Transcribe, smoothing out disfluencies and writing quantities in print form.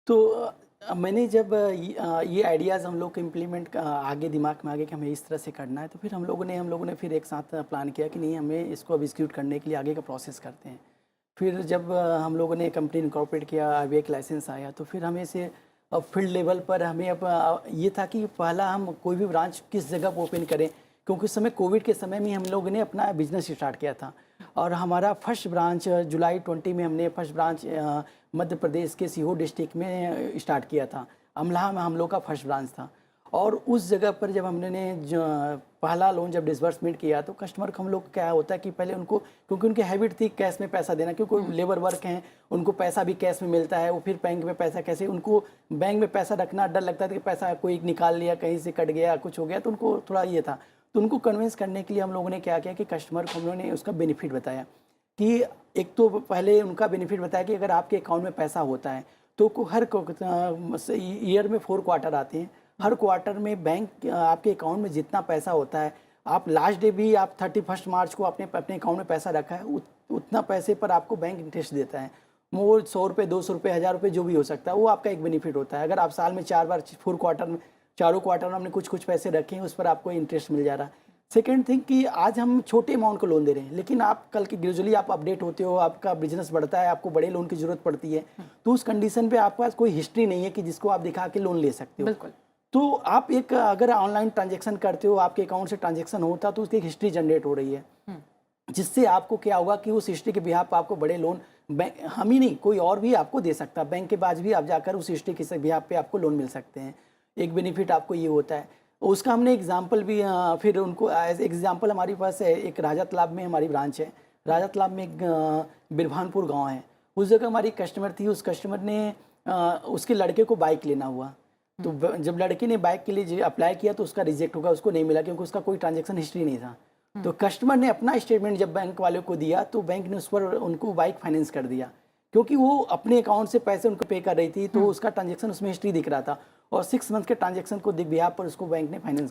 तो मैंने जब ये आइडियाज़ हम लोग को इम्प्लीमेंट आगे दिमाग में आ गया कि हमें इस तरह से करना है, तो फिर हम लोगों ने फिर एक साथ प्लान किया कि नहीं, हमें इसको अब एग्जीक्यूट करने के लिए आगे का प्रोसेस करते हैं। फिर जब हम लोगों ने कंपनी इनकॉर्पोरेट किया, अब एक लाइसेंस आया, तो फिर हमें से अब फील्ड लेवल पर हमें अब ये था कि पहला हम कोई भी ब्रांच किस जगह पर ओपन करें, क्योंकि उस समय कोविड के समय में हम लोगों ने अपना बिजनेस स्टार्ट किया था। और हमारा फर्स्ट ब्रांच जुलाई 20 में हमने फर्स्ट ब्रांच मध्य प्रदेश के सीहोर डिस्ट्रिक्ट में स्टार्ट किया था। अमला में हम लोग का फर्स्ट ब्रांच था। और उस जगह पर जब हमने पहला लोन जब डिसबर्समेंट किया, तो कस्टमर को हम लोग क्या होता है कि पहले उनको, क्योंकि उनकी हैबिट थी कैश में पैसा देना, क्योंकि लेबर वर्क हैं, उनको पैसा भी कैश में मिलता है, वो फिर बैंक में पैसा कैसे, उनको बैंक में पैसा रखना डर लगता था कि पैसा कोई निकाल लिया, कहीं से कट गया, कुछ हो गया, तो उनको थोड़ा ये था। तो उनको कन्विंस करने के लिए हम लोगों ने क्या किया कि कस्टमर को हम लोगों ने उसका बेनिफिट बताया कि एक तो पहले उनका बेनिफिट बताया कि अगर आपके अकाउंट में पैसा होता है तो हर ईयर में 4 क्वार्टर आते हैं। हर क्वार्टर में बैंक आपके अकाउंट में जितना पैसा होता है, आप लास्ट डे भी आप 31 मार्च को अपने अपने अकाउंट में पैसा रखा है, उतना पैसे पर आपको बैंक इंटरेस्ट देता है। वो 100 रुपये, 200 रुपये, 1000 रुपये जो भी हो सकता है, वो आपका एक बेनिफिट होता है। अगर आप साल में 4 बार 4 क्वार्टर में, चारों क्वार्टर में हमने कुछ कुछ पैसे रखे हैं, उस पर आपको इंटरेस्ट मिल जा रहा है। सेकेंड थिंग कि आज हम छोटे अमाउंट को लोन दे रहे हैं, लेकिन आप कल के ग्रेजुअली आप अपडेट होते हो, आपका बिजनेस बढ़ता है, आपको बड़े लोन की जरूरत पड़ती है, तो उस कंडीशन पे आपके पास कोई हिस्ट्री नहीं है कि जिसको आप दिखा के लोन ले सकते हो। बिल्कुल। तो आप एक अगर ऑनलाइन ट्रांजैक्शन करते हो, आपके अकाउंट से ट्रांजैक्शन होता, तो उसकी एक हिस्ट्री जनरेट हो रही है, जिससे आपको क्या होगा कि उस हिस्ट्री के बिहाफ पे आपको बड़े लोन, बैंक हम ही नहीं कोई और भी आपको दे सकता है, बैंक के पास भी आप जाकर उस हिस्ट्री के बिहाफ पे आपको लोन मिल सकते हैं। एक बेनिफिट आपको ये होता है। उसका हमने एग्जाम्पल भी फिर उनको एज एग्जाम्पल हमारे पास है, एक राजा तालाब में हमारी ब्रांच है। राजा तालाब में एक बिरभानपुर गाँव है, उस जगह हमारी कस्टमर थी। उस कस्टमर ने उसके लड़के को बाइक लेना हुआ, तो जब लड़के ने बाइक के लिए अप्लाई किया तो उसका रिजेक्ट होगा, उसको नहीं मिला क्योंकि उसका कोई ट्रांजैक्शन हिस्ट्री नहीं था। तो कस्टमर ने अपना स्टेटमेंट जब बैंक वाले को दिया, तो बैंक ने उस पर उनको बाइक फाइनेंस कर दिया, क्योंकि वो अपने अकाउंट से पैसे उनको पे कर रही थी, तो उसका ट्रांजैक्शन उसमें हिस्ट्री दिख रहा था, और 6 मंथ के ट्रांजैक्शन को बिहाफ पर उसको बैंक ने फाइनेंस